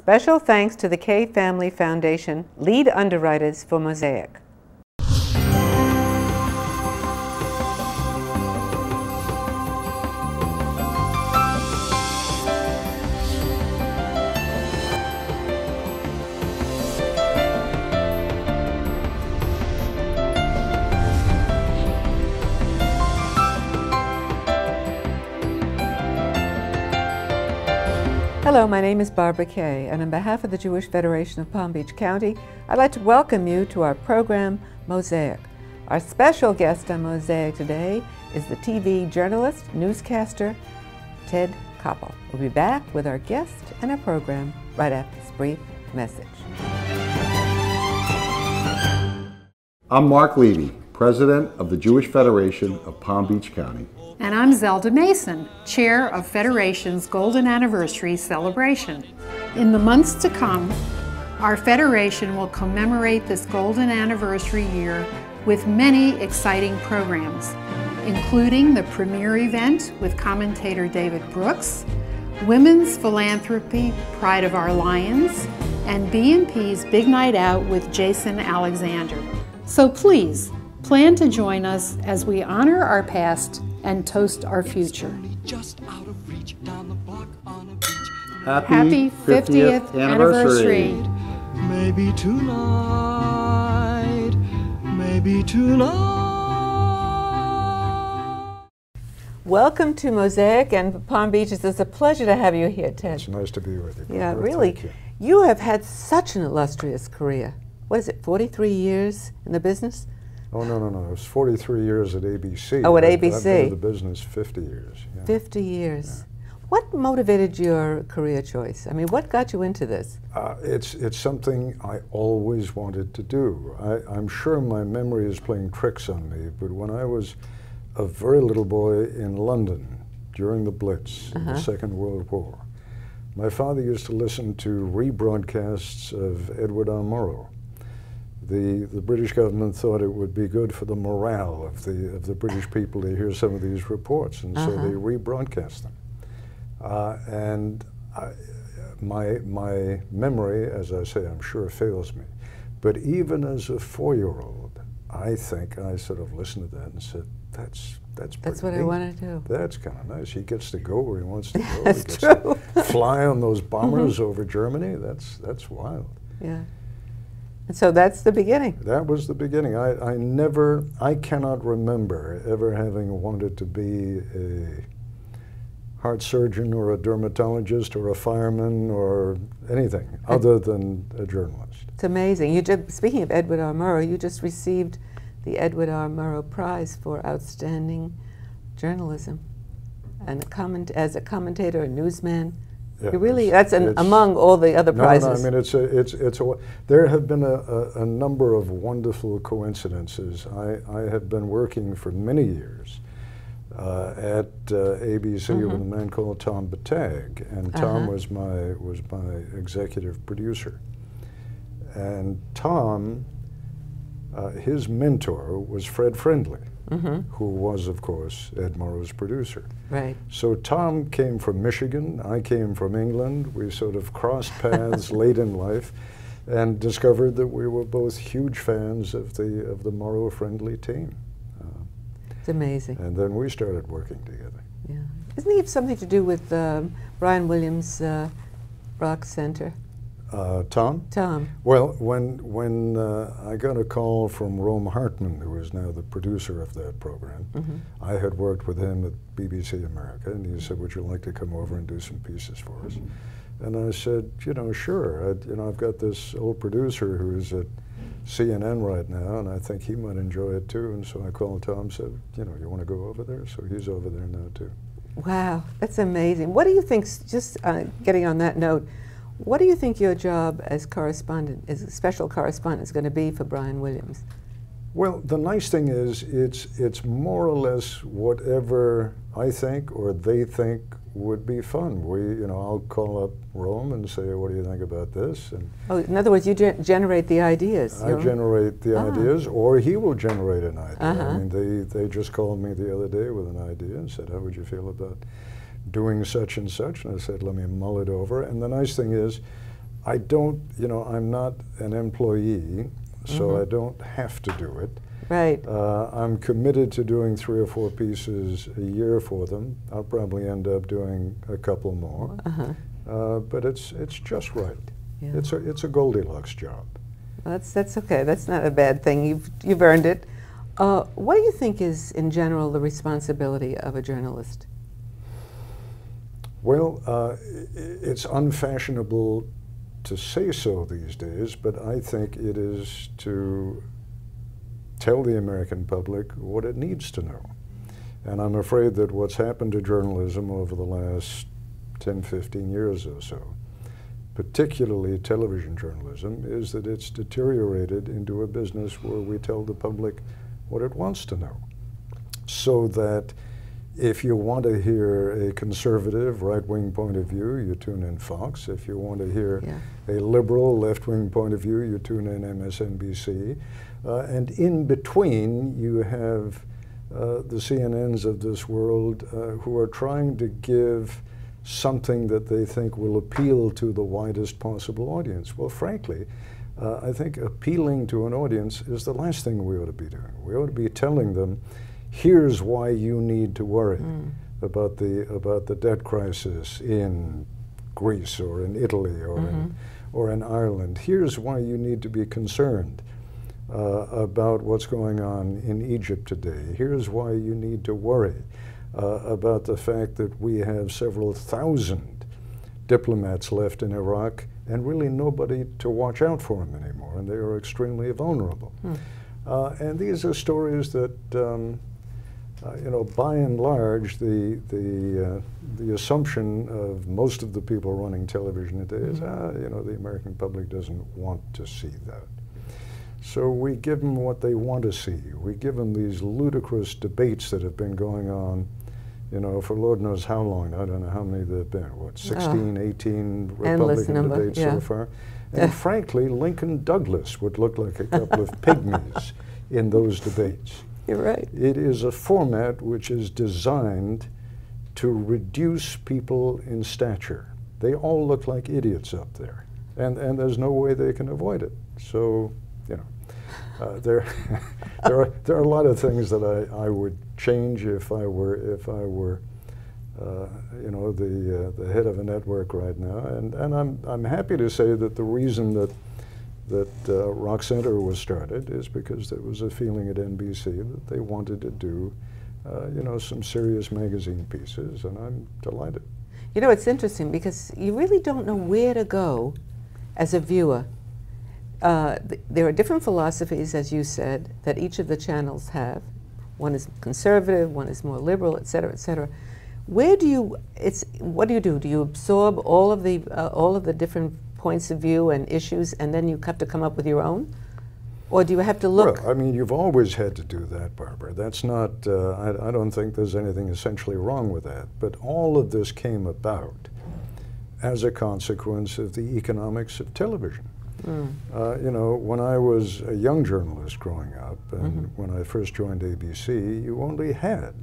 Special thanks to the K Family Foundation, lead underwriters for MOSAIC. Hello, my name is Barbara Kay, and on behalf of the Jewish Federation of Palm Beach County, I'd like to welcome you to our program, MOSAIC. Our special guest on MOSAIC today is the TV journalist, newscaster, Ted Koppel. We'll be back with our guest and our program right after this brief message. I'm Mark Levy, President of the Jewish Federation of Palm Beach County. And I'm Zelda Mason, Chair of Federation's Golden Anniversary Celebration. In the months to come, our Federation will commemorate this Golden Anniversary year with many exciting programs, including the premiere event with commentator David Brooks, Women's Philanthropy Pride of Our Lions, and B&P's Big Night Out with Jason Alexander. So please, plan to join us as we honor our past and toast our future. Happy 50th anniversary. Maybe tonight, maybe tonight. Welcome to MOSAIC and Palm Beach. It's a pleasure to have you here, Ted. It's nice to be with you. Yeah, Barbara. really. Thank you. You have had such an illustrious career. What is it, 43 years in the business? Oh, no. It was 43 years at ABC. Oh, at ABC. I've been in the business 50 years. Yeah. 50 years. Yeah. What motivated your career choice? I mean, what got you into this? It's something I always wanted to do. I'm sure my memory is playing tricks on me, but when I was a very little boy in London during the Blitz in the Second World War, my father used to listen to rebroadcasts of Edward R. Murrow. The British government thought it would be good for the morale of the British people to hear some of these reports, and so they rebroadcast them. My memory, as I say, I'm sure fails me. But even as a 4-year-old, I think I sort of listened to that and said, that's what neat. I want to do. That's kind of nice. He gets to go where he wants to go. That's he gets true. to fly on those bombers over Germany. That's wild. Yeah. And so that's the beginning. That was the beginning. I cannot remember ever having wanted to be a heart surgeon or a dermatologist or a fireman or anything other than a journalist. It's amazing. Speaking of Edward R. Murrow, you just received the Edward R. Murrow Prize for Outstanding Journalism, and as a commentator, a newsman. Yeah, you really, that's among all the other prizes. No, I mean, there have been a number of wonderful coincidences. I had been working for many years at ABC with a man called Tom Battag, and Tom was my executive producer. And Tom, his mentor was Fred Friendly, who was, of course, Ed Murrow's producer. Right. So Tom came from Michigan, I came from England. We sort of crossed paths late in life and discovered that we were both huge fans of the Murrow Friendly team. It's amazing. And then we started working together. Yeah. Isn't he have something to do with Brian Williams' Rock Center? Tom? Tom. Well, when I got a call from Rome Hartman, who is now the producer of that program, I had worked with him at BBC America, and he said, would you like to come over and do some pieces for us? And I said, sure. I've got this old producer who's at CNN right now, and I think he might enjoy it too. And so I called Tom and said, you want to go over there? So he's over there now too. Wow, that's amazing. What do you think, just getting on that note, what do you think your job as correspondent, as a special correspondent, is going to be for Brian Williams? Well, the nice thing is it's more or less whatever I think or they think would be fun. I'll call up Rome and say, what do you think about this? And oh, in other words, you generate the ideas. I generate the ideas, or he will generate an idea. I mean, they just called me the other day with an idea and said, how would you feel about doing such and such? And I said, let me mull it over. And the nice thing is, I don't, you know, I'm not an employee, so I don't have to do it. Right. I'm committed to doing 3 or 4 pieces a year for them. I'll probably end up doing a couple more. But it's just right. Yeah. It's a Goldilocks job. Well, that's okay. That's not a bad thing. You've earned it. What do you think is, in general, the responsibility of a journalist? Well, it's unfashionable to say so these days, but I think it is to tell the American public what it needs to know. And I'm afraid that what's happened to journalism over the last 10, 15 years or so, particularly television journalism, is that it's deteriorated into a business where we tell the public what it wants to know. So that if you want to hear a conservative right-wing point of view, you tune in Fox. If you want to hear a liberal left-wing point of view, you tune in MSNBC. And in between, you have the CNNs of this world who are trying to give something that they think will appeal to the widest possible audience. Well, frankly, I think appealing to an audience is the last thing we ought to be doing. We ought to be telling them, here's why you need to worry about the debt crisis in Greece or in Italy or in Ireland. Here's why you need to be concerned about what's going on in Egypt today. Here's why you need to worry about the fact that we have several thousand diplomats left in Iraq and really nobody to watch out for them anymore, and they are extremely vulnerable. And these are stories that you know, by and large, the assumption of most of the people running television today is, you know, the American public doesn't want to see that. So we give them what they want to see. We give them these ludicrous debates that have been going on, you know, for Lord knows how long. I don't know how many there have been. What, 16, 18 Republican debates so far? And frankly, Lincoln Douglas would look like a couple of pygmies in those debates. You're right. It is a format which is designed to reduce people in stature. They all look like idiots up there, and there's no way they can avoid it. So, you know, there are a lot of things that I would change if I were you know, the head of a network right now. And I'm happy to say that the reason that Rock Center was started is because there was a feeling at NBC that they wanted to do, you know, some serious magazine pieces, and I'm delighted. You know, it's interesting because you really don't know where to go as a viewer. There are different philosophies, as you said, that each of the channels have. One is conservative, one is more liberal, et cetera, et cetera. Where do you, what do? Do you absorb all of the different points of view and issues, and then you have to come up with your own? Or do you have to look? Well, I mean, you've always had to do that, Barbara. That's not, I don't think there's anything essentially wrong with that. But all of this came about as a consequence of the economics of television. You know, when I was a young journalist growing up, and when I first joined ABC, you only had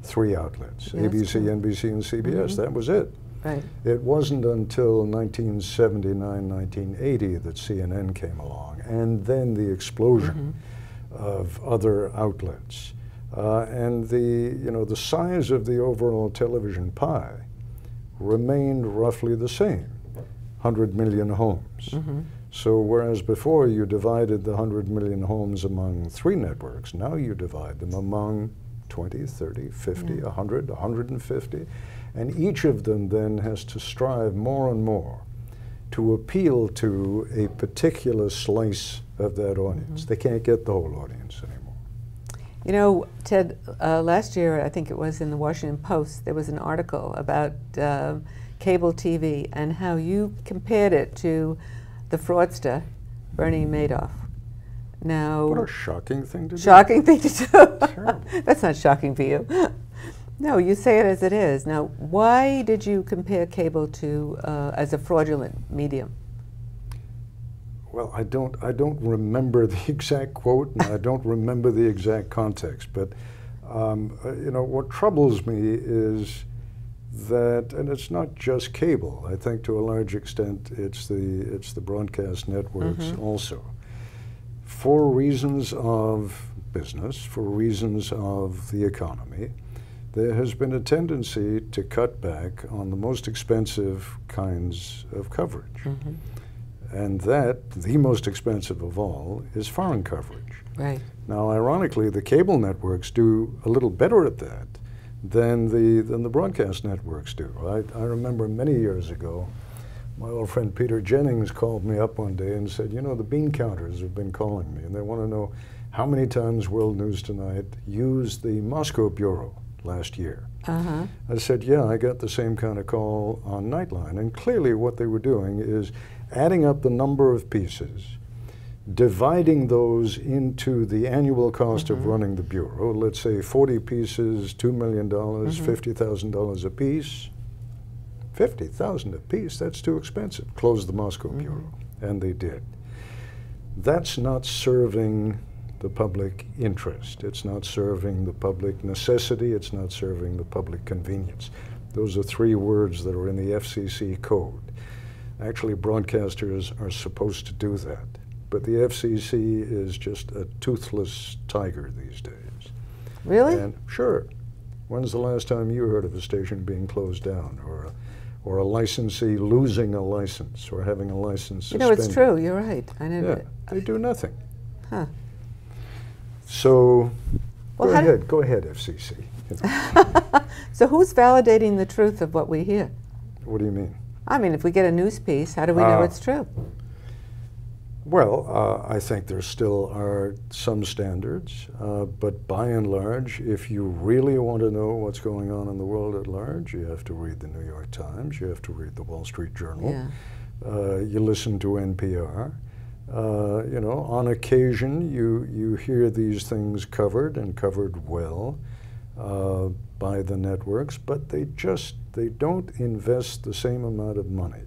3 outlets, ABC, NBC, and CBS. That was it. Right. It wasn't until 1979, 1980 that CNN came along, and then the explosion of other outlets. And the size of the overall television pie remained roughly the same, 100 million homes. So whereas before you divided the 100 million homes among 3 networks, now you divide them among 20, 30, 50, 100, 150. And each of them then has to strive more and more to appeal to a particular slice of that audience. They can't get the whole audience anymore. You know, Ted, last year, I think it was in the Washington Post, there was an article about cable TV and how you compared it to the fraudster, Bernie Madoff. Now, what a shocking thing to do. Shocking thing to do. Terrible. That's not shocking for you. No, you say it as it is. Now, why did you compare cable to as a fraudulent medium? Well, I don't remember the exact quote, and I don't remember the exact context. But you know, what troubles me is that, and it's not just cable. I think to a large extent it's the broadcast networks also. For reasons of business, for reasons of the economy, there has been a tendency to cut back on the most expensive kinds of coverage. And that, the most expensive of all, is foreign coverage. Right. Now, ironically, the cable networks do a little better at that than the broadcast networks do. I remember many years ago, my old friend Peter Jennings called me up one day and said, you know, the bean counters have been calling me, and they want to know how many times World News Tonight used the Moscow Bureau last year. I said, yeah, I got the same kind of call on Nightline. And clearly what they were doing is adding up the number of pieces, dividing those into the annual cost of running the Bureau. Let's say 40 pieces, $2 million, $50,000 a piece. $50,000 a piece, that's too expensive. Close the Moscow Bureau. And they did. That's not serving the public interest. It's not serving the public necessity. It's not serving the public convenience. Those are three words that are in the FCC code. Actually, broadcasters are supposed to do that. But the FCC is just a toothless tiger these days. Really? And sure. When's the last time you heard of a station being closed down, or a licensee losing a license, or having a license suspended? You know, it's true. You're right. I never. Yeah, they do nothing. Huh. So, Well, go ahead, FCC. So who's validating the truth of what we hear? What do you mean? I mean, if we get a news piece, how do we know it's true? Well, I think there still are some standards, but by and large, if you really want to know what's going on in the world at large, you have to read the New York Times, you have to read the Wall Street Journal, you listen to NPR. You know, on occasion, you hear these things covered, and covered well, by the networks, but they don't invest the same amount of money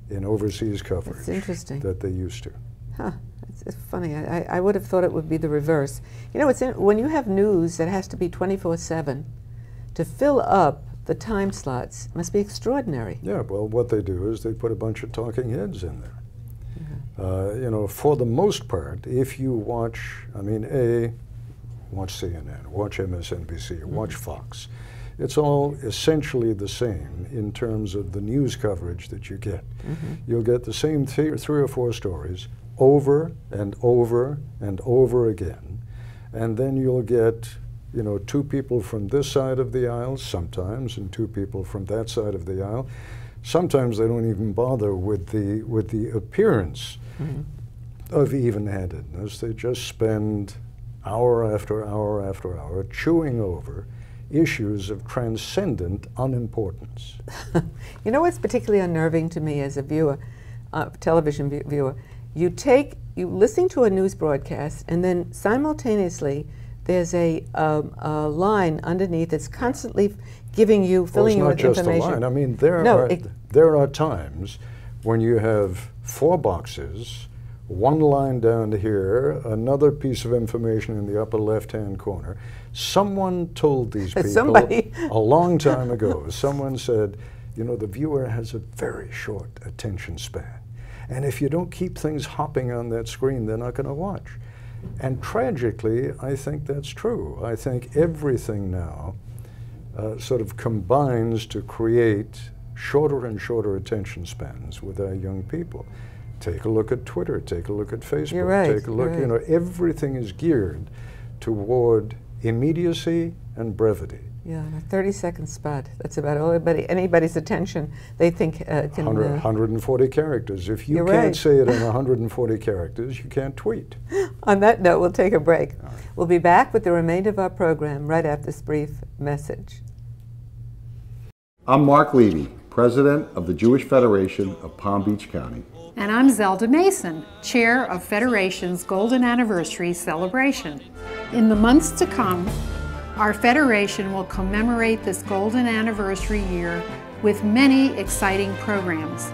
in overseas coverage that they used to. Huh. It's funny. I would have thought it would be the reverse. You know, when you have news that has to be 24/7, to fill up the time slots, it must be extraordinary. Yeah, well, what they do is they put a bunch of talking heads in there. You know, for the most part, if you watch, I mean, watch CNN, watch MSNBC, watch Fox, it's all essentially the same in terms of the news coverage that you get. You'll get the same three or four stories over and over and over again, and then you'll get, you know, two people from this side of the aisle sometimes, and two people from that side of the aisle. Sometimes they don't even bother with the appearance of even-handedness. They just spend hour after hour after hour chewing over issues of transcendent unimportance. You know what's particularly unnerving to me as a viewer, television viewer? You listen to a news broadcast, and then simultaneously there's a line underneath that's constantly giving you, filling you with information. It's not just a line. I mean, there are times when you have 4 boxes, one line down here, another piece of information in the upper left-hand corner. Someone told these people a long time ago, someone said, you know, the viewer has a very short attention span. And if you don't keep things hopping on that screen, they're not going to watch. And tragically, I think that's true. I think everything now sort of combines to create shorter and shorter attention spans with our young people. Take a look at Twitter, take a look at Facebook, You're right. Take a look, you know, everything is geared toward immediacy and brevity. Yeah, a 30-second spot. That's about all anybody's attention they think can... 140 characters. If you can't say it in 140 characters, you can't tweet. On that note, we'll take a break. Right. We'll be back with the remainder of our program right after this brief message. I'm Mark Levy, President of the Jewish Federation of Palm Beach County. And I'm Zelda Mason, Chair of Federation's Golden Anniversary Celebration. In the months to come, our Federation will commemorate this Golden Anniversary year with many exciting programs,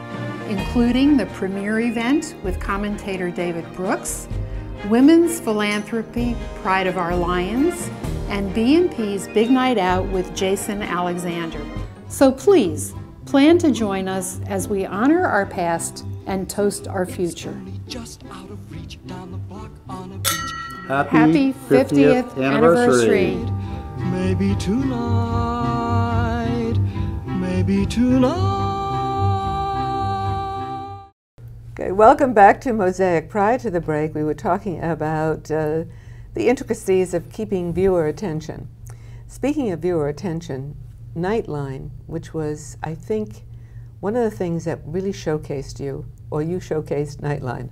including the premiere event with commentator David Brooks, Women's Philanthropy Pride of Our Lions, and BMP's Big Night Out with Jason Alexander. So please, plan to join us as we honor our past and toast our future. Just out of reach, down the block on a beach. Happy 50th anniversary. Maybe tonight, maybe tonight. Okay, welcome back to Mosaic. Prior to the break, we were talking about the intricacies of keeping viewer attention. Speaking of viewer attention, Nightline, which was, I think, one of the things that really showcased you, or you showcased Nightline,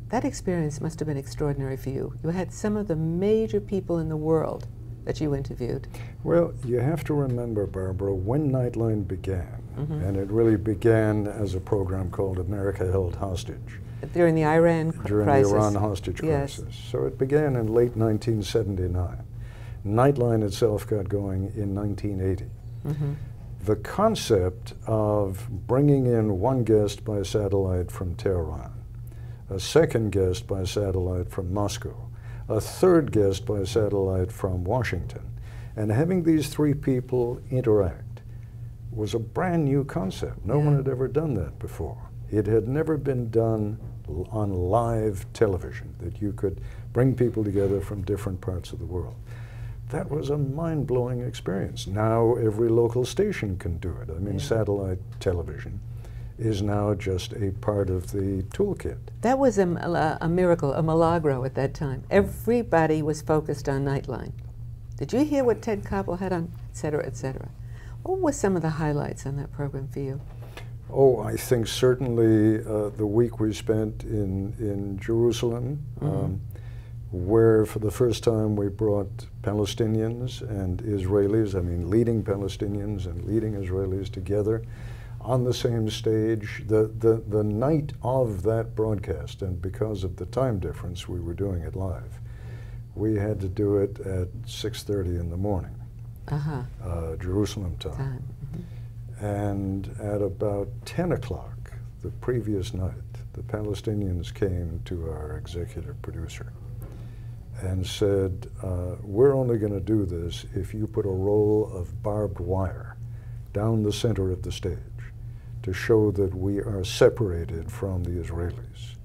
that experience must have been extraordinary for you. You had some of the major people in the world that you interviewed. Well, you have to remember, Barbara, when Nightline began, and it really began as a program called America Held Hostage. During the Iran crisis. During the Iran hostage Yes. crisis. So it began in late 1979. Nightline itself got going in 1980. The concept of bringing in one guest by satellite from Tehran, a second guest by satellite from Moscow, a third guest by satellite from Washington, and having these three people interact was a brand new concept. No one had ever done that before. It had never been done on live television, that you could bring people together from different parts of the world. That was a mind-blowing experience. Now every local station can do it. I mean, satellite television is now just a part of the toolkit. That was a miracle, a milagro at that time. Everybody was focused on Nightline. Did you hear what Ted Koppel had on, et cetera, et cetera? What were some of the highlights on that program for you? Oh, I think certainly the week we spent in Jerusalem, where for the first time we brought Palestinians and Israelis, I mean leading Palestinians and leading Israelis together on the same stage. The night of that broadcast, and because of the time difference we were doing it live, we had to do it at 6:30 in the morning, Jerusalem time. And at about 10 o'clock the previous night, the Palestinians came to our executive producer and said, we're only going to do this if you put a roll of barbed wire down the center of the stage to show that we are separated from the Israelis.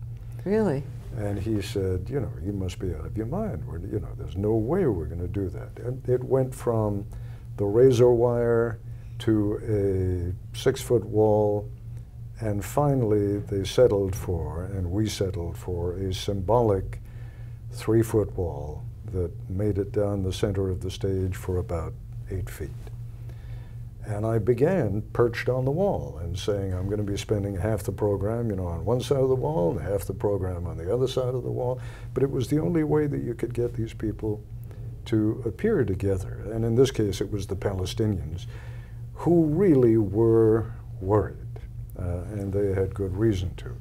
Really? And he said, you know, you must be out of your mind. You know, there's no way we're going to do that. And it went from the razor wire to a 6-foot wall, and finally they settled for, and we settled for, a symbolic 3-foot wall that made it down the center of the stage for about 8 feet. And I began perched on the wall and saying, I'm going to be spending half the program, you know, on one side of the wall and half the program on the other side of the wall. But it was the only way that you could get these people to appear together. And in this case, it was the Palestinians who really were worried, and they had good reason to,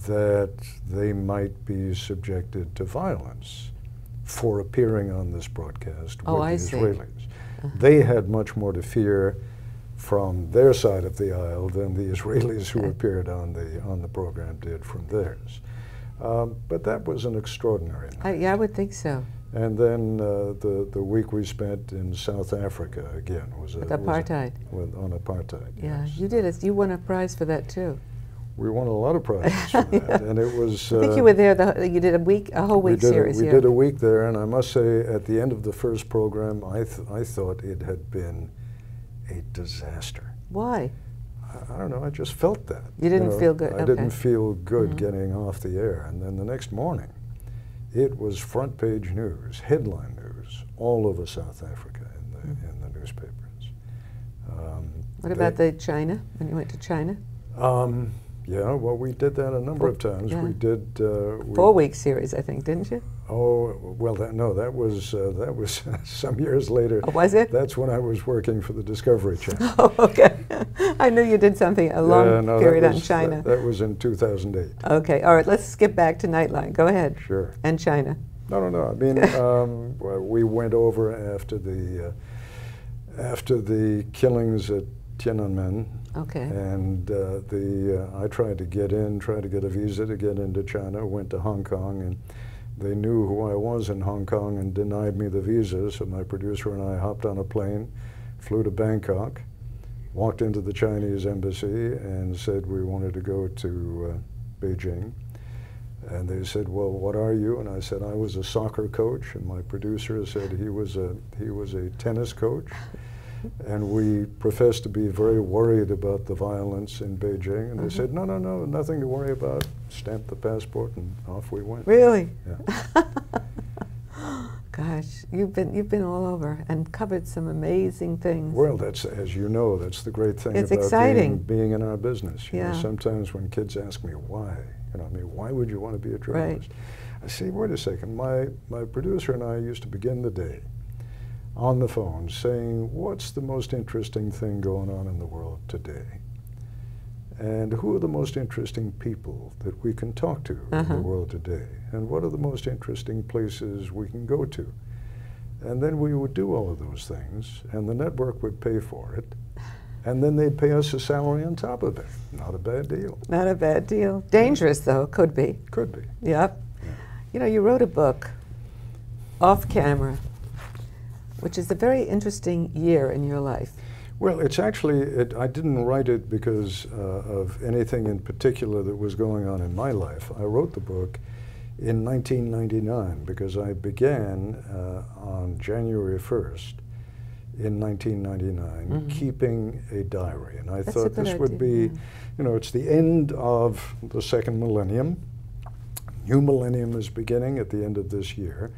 that they might be subjected to violence for appearing on this broadcast with the Israelis. They had much more to fear from their side of the aisle than the Israelis who appeared on the program did from theirs. But that was an extraordinary night. Yeah, I would think so. And then the week we spent in South Africa again was with apartheid. On apartheid. Yeah, yes. you did it. You won a prize for that too. We won a lot of prizes for that, and it was. I think you were there. You did a whole week series. We did a week there, and I must say, at the end of the first program, I thought it had been a disaster. Why? I don't know. I just felt that. You didn't feel good. I didn't feel good getting off the air, and then the next morning, it was front page news, headline news, all over South Africa in the newspapers. What about the China? When you went to China? Yeah, well, we did that a number of times. Yeah. We did 4-week series, I think, didn't you? Oh well, that was some years later. Oh, was it? That's when I was working for the Discovery Channel. Oh, okay. I knew you did something a long period on China. That was in 2008. Okay, all right. Let's skip back to Nightline. Go ahead. Sure. And China. No. I mean, we went over after the killings at Tiananmen. Okay. And I tried to get a visa to get into China, went to Hong Kong, and they knew who I was in Hong Kong and denied me the visa, so my producer and I hopped on a plane, flew to Bangkok, walked into the Chinese embassy and said we wanted to go to Beijing. And they said, well, what are you? And I said, I was a soccer coach. And my producer said he was a tennis coach. And we professed to be very worried about the violence in Beijing. And they said, no, no, no, nothing to worry about. Stamped the passport and off we went. Really? Yeah. Gosh, you've been all over and covered some amazing things. Well, that's, as you know, that's the great thing It's about exciting. being in our business. You Yeah. know, sometimes when kids ask me why, you know, I mean, why would you want to be a journalist? I say, wait a second, my producer and I used to begin the day on the phone saying, what's the most interesting thing going on in the world today? And who are the most interesting people that we can talk to in the world today? And what are the most interesting places we can go to? And then we would do all of those things, and the network would pay for it, and then they'd pay us a salary on top of it. Not a bad deal. Not a bad deal. Dangerous, though, could be. Could be. Yep. Yeah. You know, you wrote a book, Off Camera, which is a very interesting year in your life. Well, it's actually, I didn't write it because of anything in particular that was going on in my life. I wrote the book in 1999 because I began on January 1st in 1999 keeping a diary. And I That's a thought good this would idea, be, you know, it's the end of the second millennium. New millennium is beginning at the end of this year.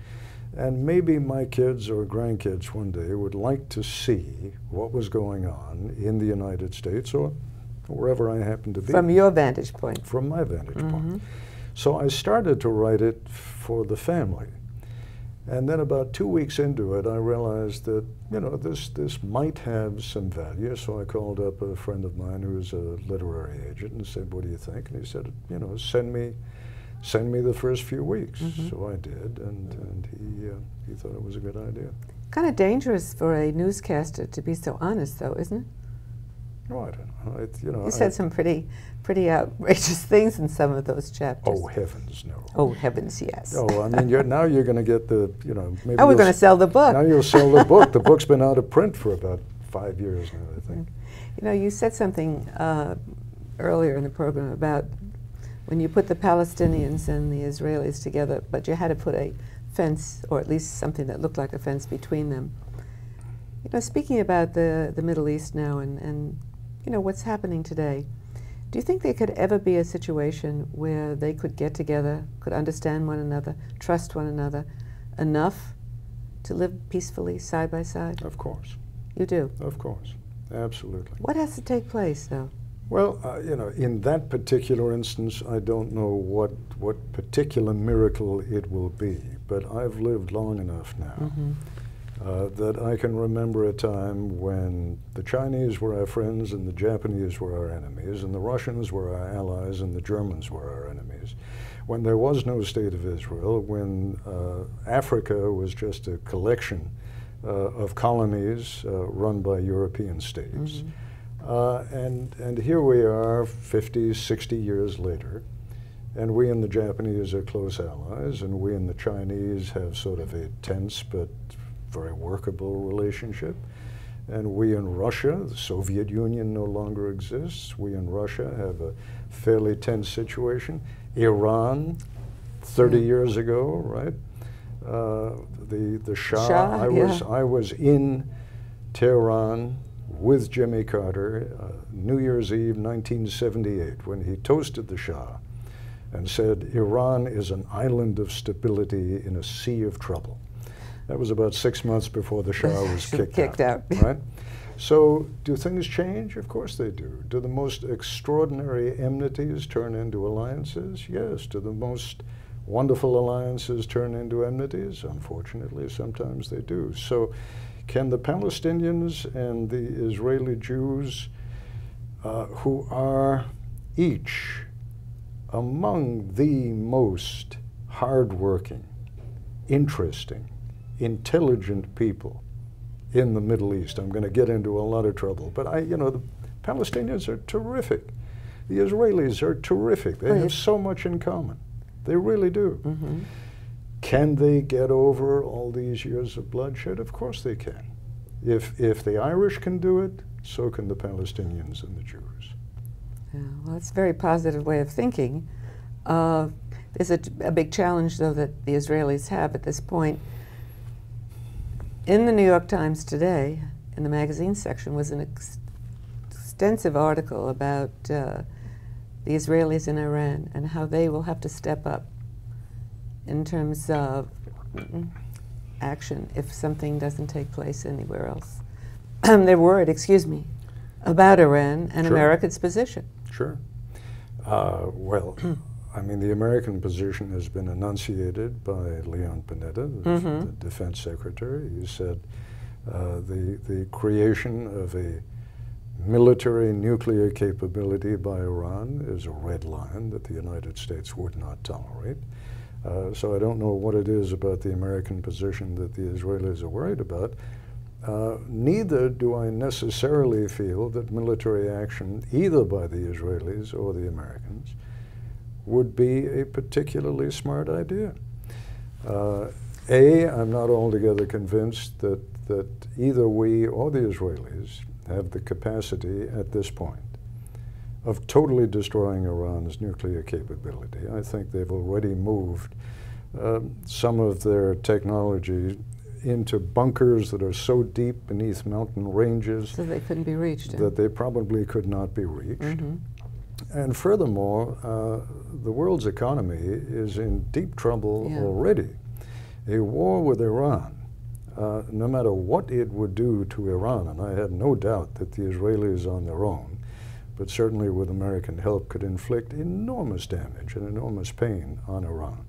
And maybe my kids or grandkids one day would like to see what was going on in the United States or wherever I happen to be. From your vantage point. From my vantage point. So I started to write it for the family. And then about 2 weeks into it, I realized that, you know, this might have some value. So I called up a friend of mine who's a literary agent and said, what do you think? And he said, you know, send me the first few weeks. So I did, and he thought it was a good idea. Kind of dangerous for a newscaster to be so honest, though, isn't it? No, I don't know. You said some pretty outrageous things in some of those chapters. Oh, heavens, no. Oh, heavens, yes. Oh, I mean, now you're going to get the, you know, maybe Oh, we're going to sell the book. Now you'll sell the book. The book's been out of print for about 5 years now, I think. You know, you said something earlier in the program about when you put the Palestinians and the Israelis together, but you had to put a fence, or at least something that looked like a fence between them. You know, speaking about the Middle East now and you know, what's happening today, do you think there could ever be a situation where they could get together, could understand one another, trust one another enough to live peacefully side by side? Of course. You do? Of course. Absolutely. What has to take place, though? Well, you know, in that particular instance, I don't know what particular miracle it will be, but I've lived long enough now that I can remember a time when the Chinese were our friends and the Japanese were our enemies, and the Russians were our allies and the Germans were our enemies. When there was no state of Israel, when Africa was just a collection of colonies run by European states. And here we are 50, 60 years later, and we and the Japanese are close allies, and we and the Chinese have sort of a tense but very workable relationship. And we in Russia, the Soviet Union no longer exists. We in Russia have a fairly tense situation. Iran, 30 years ago, right? The Shah. I was in Tehran with Jimmy Carter, New Year's Eve, 1978, when he toasted the Shah and said, Iran is an island of stability in a sea of trouble. That was about 6 months before the Shah was kicked out. Right? So do things change? Of course they do. Do the most extraordinary enmities turn into alliances? Yes. Do the most wonderful alliances turn into enmities? Unfortunately, sometimes they do. So can the Palestinians and the Israeli Jews, who are each among the most hardworking, interesting, intelligent people in the Middle East. I'm going to get into a lot of trouble, but you know, the Palestinians are terrific. The Israelis are terrific. They have so much in common. They really do. Can they get over all these years of bloodshed? Of course they can. If the Irish can do it, so can the Palestinians and the Jews. Yeah, well, it's a very positive way of thinking. There's a big challenge, though, that the Israelis have at this point. In the New York Times today, in the magazine section, was an extensive article about the Israelis in Iran and how they will have to step up in terms of action if something doesn't take place anywhere else. They're worried, excuse me, about Iran and Sure. America's position. Sure. Well, I mean, the American position has been enunciated by Leon Panetta, the Defense Secretary. He said the creation of a military nuclear capability by Iran is a red line that the United States would not tolerate. So I don't know what it is about the American position that the Israelis are worried about. Neither do I necessarily feel that military action, either by the Israelis or the Americans, would be a particularly smart idea. I'm not altogether convinced that either we or the Israelis have the capacity at this point of totally destroying Iran's nuclear capability. I think they've already moved some of their technology into bunkers that are so deep beneath mountain ranges So they couldn't be reached. that they probably could not be reached. And furthermore, the world's economy is in deep trouble already. A war with Iran, no matter what it would do to Iran, and I have no doubt that the Israelis on their own, but certainly with American help, could inflict enormous damage and enormous pain on Iran.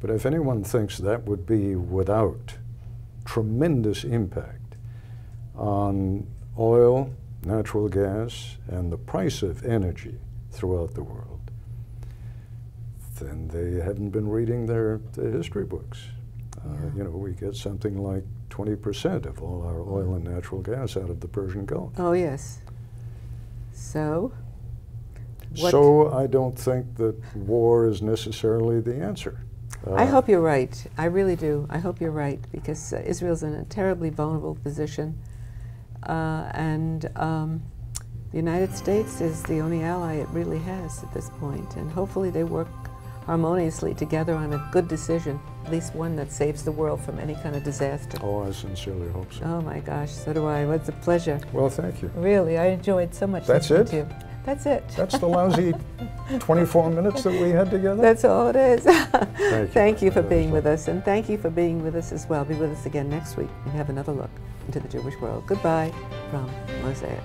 But if anyone thinks that would be without tremendous impact on oil, natural gas, and the price of energy throughout the world, then they haven't been reading their history books. You know, we get something like 20% of all our oil and natural gas out of the Persian Gulf. Oh, yes. So? So I don't think that war is necessarily the answer. I hope you're right. I really do. I hope you're right, because Israel's in a terribly vulnerable position. The United States is the only ally it really has at this point. And hopefully they work harmoniously together on a good decision, at least one that saves the world from any kind of disaster. Oh, I sincerely hope so. Oh my gosh, so do I. It's a pleasure. Well, thank you. Really, I enjoyed so much That's listening it? to you. That's it. That's the lousy 24 minutes that we had together? That's all it is. Thank you. For being with us, and thank you for being with us as well. Be with us again next week and have another look into the Jewish world. Goodbye from Mosaic.